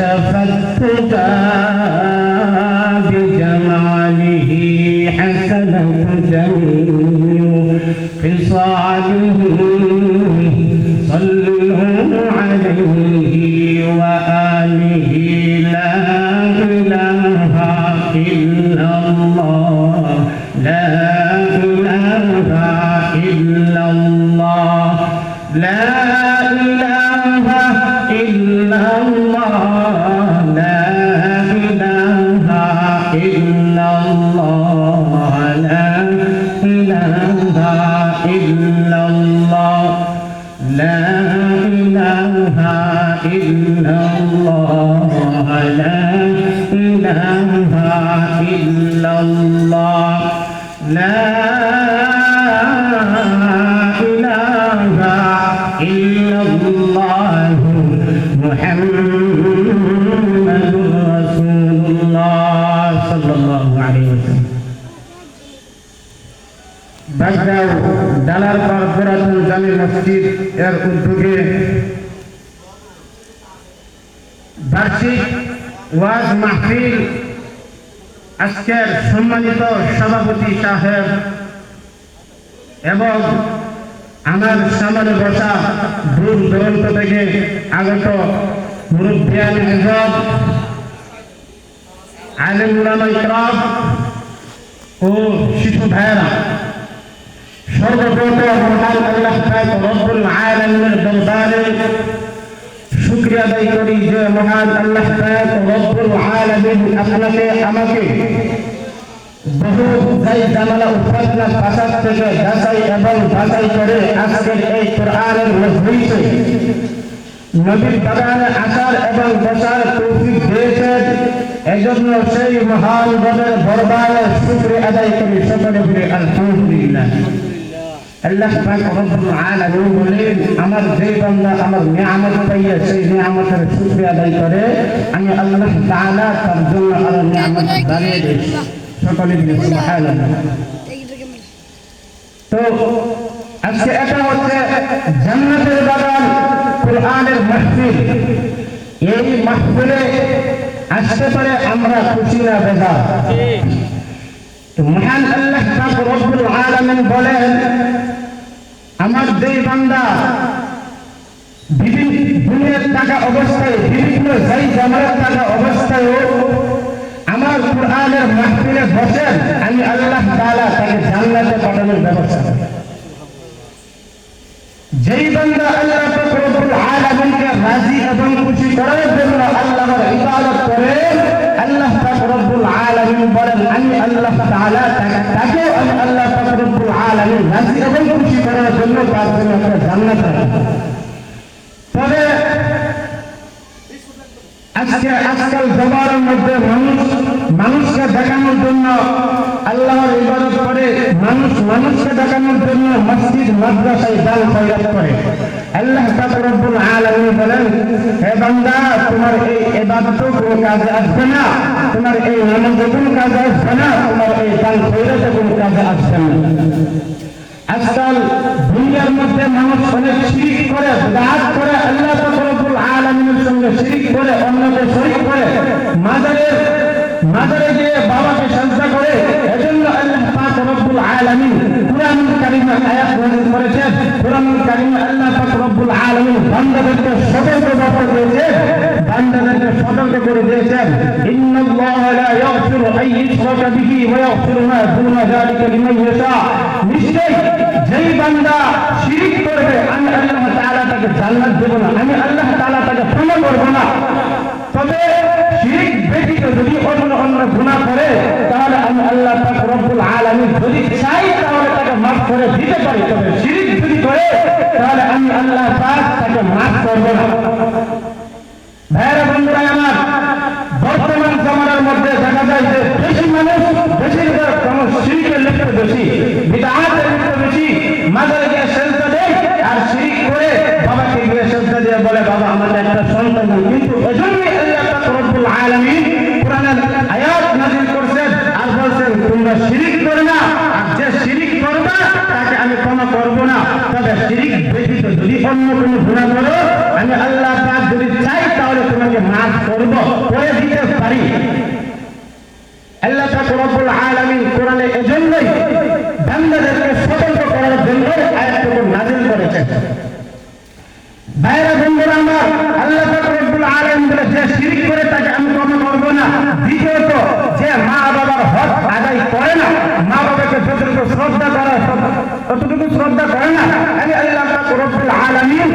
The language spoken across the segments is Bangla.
تفتى بجماله حسنة جميع خصاله صلوا عليه وآله لا إله إلا الله لا إله إلا الله لا إله إلا الله لا إله إلا الله لا إله إلا الله لا إله إلا الله لا إله إلا الله لا إله إلا الله محمد رسول الله صلى الله عليه وسلم বাগদাও ডালার পার পুরাতন জামে মসজিদ এর উদ্যোগে বার্ষিক ওয়াজ মাহফিল আজকের সম্মানিত সভাপতি সাহেব এবং আমার সামনে বসা দূর দূরান্ত থেকে আগত মুরব্বিয়ান ইজত আলেম উলামা ইকরাম ও শিশু ভাইয়েরা, সর্বপ্রথম মহান আল্লাহ পাক রব্বুল আলামিনের দরবারে শুকরিয়া আদায় করি যে মহান আল্লাহ পাক রব্বুল আলামিন আপনাকে আমাকে বহু যাই জামালা উপাসনা ফাসাদ থেকে যাচাই এবং বাছাই করে আজকের এই কোরআনের মজলিসে নবীর বাগানে আসার এবং বসার তৌফিক দিয়েছেন। এজন্য সেই মহান রবের দরবারে শুকরিয়া আদায় করি সকলে বলে আলহামদুলিল্লাহ। আল্লাহ পাক রব্বুল আলামিন বলেন, আমার যে বান্দা আমার নিয়ামত পাইয়া সেই নিয়ামতের শুকরিয়া আদায় করে আমি আল্লাহ তাআলা তার জন্য আরো নিয়ামত বাড়িয়ে দেই। সকলে বলে সুবহানাল্লাহ। তো আজকে এটা হচ্ছে জান্নাতের বাগান কোরআনের মাহফিল। এই মাহফিলে আসতে পারে আমরা খুশি না বেজার? মহান আল্লাহ পাক রব্বুল আলামিন বলেন, আমার যে বান্দা বিভিন্ন দুনিয়ার টাকা অবস্থায় বিভিন্ন যাই জামার টাকা অবস্থায় আমার কোরআনের মাহফিলে বসেন, আমি আল্লাহ তাআলা তাকে জান্নাতে পাঠানোর ব্যবস্থা করি। যেই বান্দা আল্লাহ পাক রব্বুল আলামিনকে রাজি এবং খুশি করার জন্য আল্লাহর ইবাদত করে, আল্লাহ পাক রব্বুল আলামিন বলেন আমি আল্লাহ তাআলা তাকে আমি আল্লাহ পাক রব্বুল আলামিন রাজি এবং খুশি করার জন্য তার জন্য একটা জান্নাত রাখি। তবে আজকাল জমার মধ্যে মানুষকে দেখানোর জন্য আল্লাহর ইবাদত করে, মানুষকে দেখানোর জন্য মসজিদ মাদ্রাসায় দান খয়রাত করে। আল্লাহ পাক রব্বুল আলামিন বলেন, হে বান্দা তোমার এই ইবাদত কোনো কাজে আসবে না, তোমার এই নামাজ কোনো কাজে আসবে না, তোমার এই দান খয়রাত কোনো কাজে আসবে না। আজকাল দুনিয়ার মধ্যে মানুষ অনেক শিরক করে, বিদআত করে, আল্লাহ পাক রব্বুল আলামিনের সঙ্গে শিরক করে, অন্যকে শরীক করে, মাজারে গিয়ে বাবাকে সাজদা করে। এজন্য আল্লাহ পাক রব্বুল আলামিন কুরআনুল কারীমে আয়াত নাযিল করেছেন। কুরআনুল কারীমে আল্লাহ পাক রব্বুল আলামিন বান্দাদেরকে সতর্ক করে দিয়েছেন, ইন্নাল্লাহা লা ইয়াগফিরু আন ইউশরাকা বিহি ওয়া ইয়াগফিরু মা দুনা যালিকা লিমান ইয়াশা। নিশ্চয়ই যেই বান্দা শিরক করবে আমি আল্লাহ তাআলা তাকে জান্নাত দেব না, আমি আল্লাহ তাআলা তাকে ক্ষমা করব না। তবে শিরক ব্যতীত যদি অন্য গুনাহ করে তাহলে আমি আল্লাহ পাক রব্বুল আলামিন যদি চাই তাহলে তাকে মাফ করে দিতে পারি। তবে শিরক যদি করে তাহলে আমি আল্লাহ পাক তাকে মাফ করব না। ভাইরা বন্ধুরা আমার, বর্তমান জামানার মধ্যে দেখা যায় যে বেশিরভাগ মানুষ শিরকে লিপ্ত বেশি, বিদআতের লিপ্ত বেশি, মাজারে গিয়ে সেজদা দেয় আর শিরক করে বাবাকে গিয়ে সেজদা দিয়ে বলে বাবা আমাদের একটা সন্তান। কিন্তু এজন্যই আল্লাহ পাক রব্বুল আলামিন কোরআনের আয়াত নাযিল করেছেন আর বলছেন তোমরা শিরক করো না, আর যে শিরক করবে তাকে আমি ক্ষমা করব না। তবে শিরক ব্যতীত যদি অন্য কোনো গুনাহ করো আমি আল্লাহ পাক যদি চাই তাহলে তোমাকে মাফ করব, করে দিতে পারি। আল্লাহ পাক রব্বুল আলামিন কোরআনে এজন্যই বান্দাদেরকে সতর্ক করার জন্য আয়াতটুকু নাযিল করেছেন। ভাইরা বন্ধুরা আমার, আল্লাহ পাক রব্বুল আলামিন বলে যে শিরক করে তাকে আমি ক্ষমা করব না। দ্বিতীয়ত, যে মা বাবার হক আদায় করে না, মা বাবাকে যতটুকু শ্রদ্ধা করে ততটুকু শ্রদ্ধা করে না, আমি আল্লাহ পাক রব্বুল আলামিন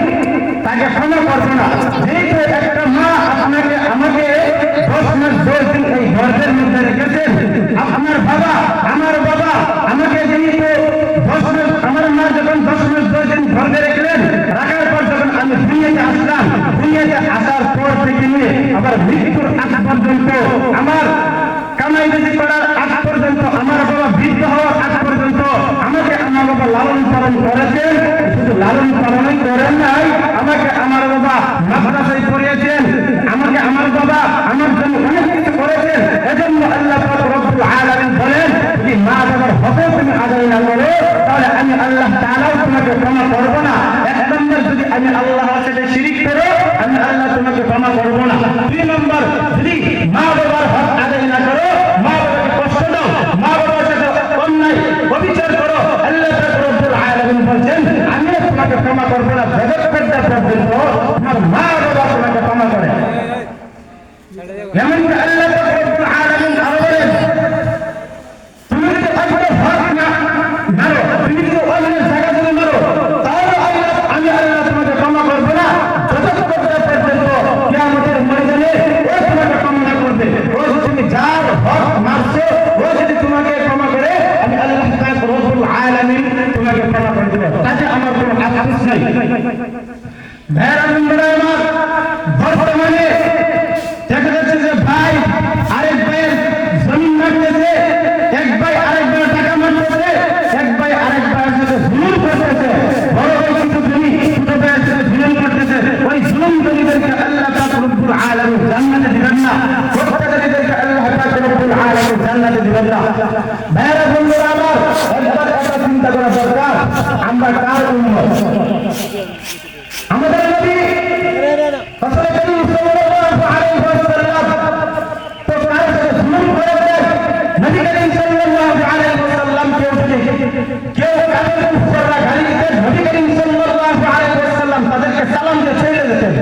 তাকে ক্ষমা করব না। যেহেতু একটা মা আপনাকে আমাকে 10 মাস 10 দিন এই গর্ভের মধ্যে রেখেছেন, আপনার বাবা আমার বাবা আমাকে যেহেতু 10 মাস, আমার মা যখন 10 মাস 10 দিন গর্ভে রাখলেন, রাখার পর যখন আমি দুনিয়াতে আসলাম, দুনিয়াতে আসার পর থেকে নিয়ে আবার মৃত্যুর আগ পর্যন্ত, আমার কামাই বেশি করার আগ পর্যন্ত, আমার বাবা বৃদ্ধ হওয়ার আগ পর্যন্ত আমাকে আমার বাবা লালন পালন করেছেন। শুধু লালন পালনই করেন নাই, আমাকে আমার বাবা মাদ্রাসায় পড়িয়েছেন, আমাকে আমার বাবা আমার জন্য অনেক কিছু করেছেন। এজন্য আল্লাহ পাক রব্বুল আলামিন বলেন, যদি মা বাবার হক তুমি আদায় না করো, তাহলে আমি আল্লাহ তাআলাও তোমাকে ক্ষমা করব না। এক নম্বর, যদি আমি আল্লাহর সাথে শিরিক করো, আমি আল্লাহ তোমাকে ক্ষমা করব না। দুই নম্বর, যদি মা বাবার হক আদায় না করো, মা বাবাকে কষ্ট দাও, মা বাবার সাথে অন্যায় অবিচার করো, আল্লাহ পাক রব্বুল আলামিন বলেন আমিও তোমাকে ক্ষমা করব না জগৎ পর্যন্ত তোমার মা বাবা তোমাকে ক্ষমা করে। এমনকি আল্লাহ পাক রব্বুল আলামিন আরো বলেন, তুমি যদি অন্যের হক না মারো, তুমি যদি অন্যের জায়গা যদি মারো, তাহলে আমি আল্লাহ তোমাকে ক্ষমা করব না যতক্ষণ পর্যন্ত কিয়ামতের ময়দানে ও তোমাকে ক্ষমা না করবে। ও তুমি যার হক মারছো, ও যদি তোমাকে ক্ষমা করে, আমি আল্লাহ পাক রব্বুল আলামিন তোমাকে ক্ষমা করে দেব। তাতে আমার কোনো আফসোস নাই। ভাইরা বন্ধুরা আমার, বর্তমানে দেখা যাচ্ছে যে ভাই আরেক ভাইয়ের জমিন মারতেছে, এক ভাই আরেক ভাইয়ের টাকা মারতেছে, এক ভাই আরেক ভাইয়ের সাথে জুলুম করতেছে, বড় বড় কিছু জমি ছোট ভাইয়ের সাথে জুলুম করতেছে। ওই জুলুম জমিদেরকে আল্লাহ পাক রব্বুল আলামিন জান্নাতে দিবেন না, হত্যাকারীদেরকে আল্লাহ পাক রব্বুল আলামিন জান্নাতে দিবেন না। ভাইরা বন্ধুরা আমার, একবার এটা চিন্তা করা দরকার, আমরা কার উম্মত? আমাদের নবী রাসূল করিম সাল্লাল্লাহু আলাইহি ওয়াসাল্লাম তো কার সাথে জুলুম করেছেন? নবী করিম সাল্লাল্লাহু আলাইহি ওয়াসাল্লাম কেউ কাদের কুফররা গালি দিতেন, নবী করিম সাল্লাল্লাহু আলাইহি ওয়াসাল্লাম তাদেরকে সালাম দিয়ে ছেড়ে দিতেন।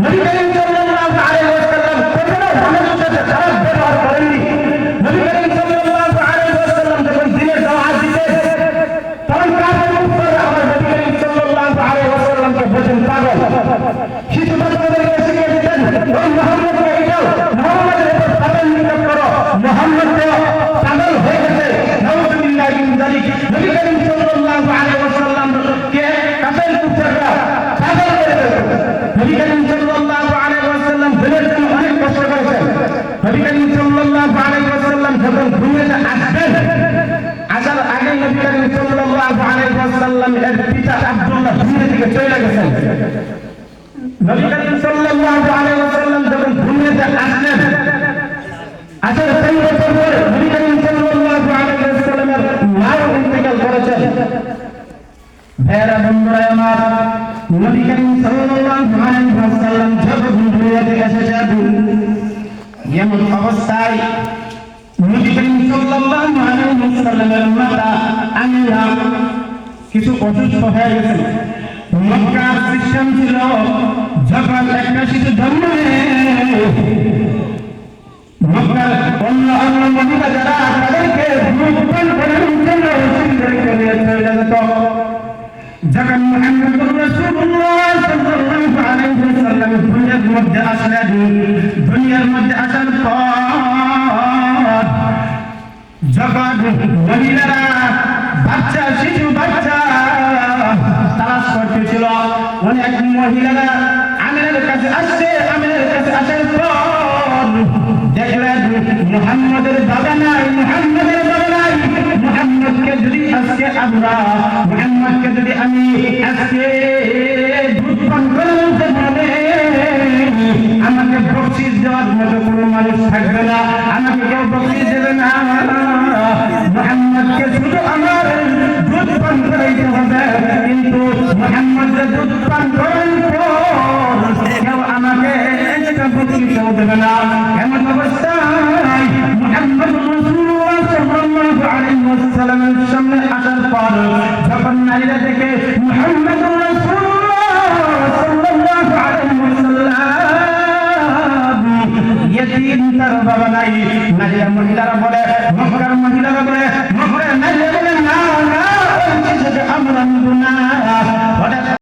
নবী করিম সাল্লাল্লাহু আলাইহি ওয়াসাল্লাম কখনো মানুষের সাথে খারাপ ব্যবহার করেননি। নবী করিম সাল্লাল্লাহু আলাইহি ওয়াসাল্লাম যখন দিনের দাওয়াত দিতেন, তখন কাদের কুফররা আমার নবী করিম সাল্লাল্লাহু আলাইহি ওয়াসাল্লামকে বলেন পাগল। শিশু বাচ্চাদেরকে শিখিয়ে দিতেন, ওই মুহাম্মদকে এটাও মুহাম্মদের উপর পাগল নিয়োগ করো, মুহাম্মদ পাগল হয়ে গেছে। নাউযুবিল্লাহি মিন যালিক। নবী করিম সাল্লাল্লাহু আলাইহি ওয়াসাল্লাম কে কাফের কুফররা পাগল করে দিত। নবী করিম সাল্লাল্লাহু আলাইহি ওয়াসাল্লাম দিনের জন্য অনেক কষ্ট করেছেন। নবী করিম সাল্লাল্লাহু আলাইহি ওয়াসাল্লাম যখন দুনিয়াতে আসবেন, আসার আগে নবী করিম সাল্লাল্লাহু আলাইহি ওয়াসাল্লাম এর পিতা আব্দুল্লাহ দুনিয়া থেকে চলে গেছেন। নবী করিম সাল্লাল্লাহু আলাইহি ওয়াসাল্লাম যখন দুনিয়াতে আসলেন, আসার 3 বছর পরে নবী করিম সাল্লাল্লাহু আলাইহি ওয়াসাল্লামের মাও ইন্তেকাল করেছেন। ভাইরা বন্ধুরা আমার, নবী করিম সাল্লাল্লাহু আলাইহি ওয়াসাল্লাম যখন দুনিয়াতে এসেছেন, এমন অবস্থায় নবী করিম সাল্লাল্লাহু আলাইহি ওয়াসাল্লামের মাতা আমিনা কিছু অসুস্থ হয়ে গেছেন। মক্কার সিস্টেম ছিল, যখন একটা শিশু জন্ম নেয়, মক্কার অন্য অন্য মহিলা যারা তাদেরকে দুধপান করানোর জন্য শিশুদেরকে নিয়ে চলে যেত। যখন মুহাম্মদুর রাসূলুল্লাহ সাল্লাল্লাহু আলাইহি ওয়াসাল্লাম দুনিয়ার মধ্যে আসলেন, দুনিয়ার মধ্যে আসার পর যখন মহিলারা বাচ্চা শিশু বাচ্চা তালাশ করতেছিল, অনেক মহিলারা আমিনার কাছে আসছে। আমিনার কাছে আসার পর দেখলেন মুহাম্মদের বাবা নাই, মুহাম্মদের বাবা নাই। মুহাম্মদকে যদি আজকে আমরা, মুহাম্মদকে যদি আমি আজকে দুধ পান করাতে পারে, আমাকে বকশিশ দেওয়ার মতো কোনো মানুষ থাকবে না, আমাকে কেউ বকশিশ দেবে না। মুহাম্মদকে শুধু আমার দুধ পান করাইতে হবে, কিন্তু মুহাম্মদের দুধ পান করার পর কেউ আমাকে একটা বকশিশ কেউ দেবে না। এমন অবস্থায় মুহাম্মদুর রাসূলুল্লাহ সাল্লাল্লাহু আলাইহি ওয়াসাল্লামের সামনে আসার পর যখন নারীরা দেখে মুহাম্মদুর রাসূলুল্লাহ সাল্লাল্লাহু আলাইহি ওয়াসাল্লাম ইয়েতিম, তার বাবা নাই, নারীরা মহিলারা বলে মক্কা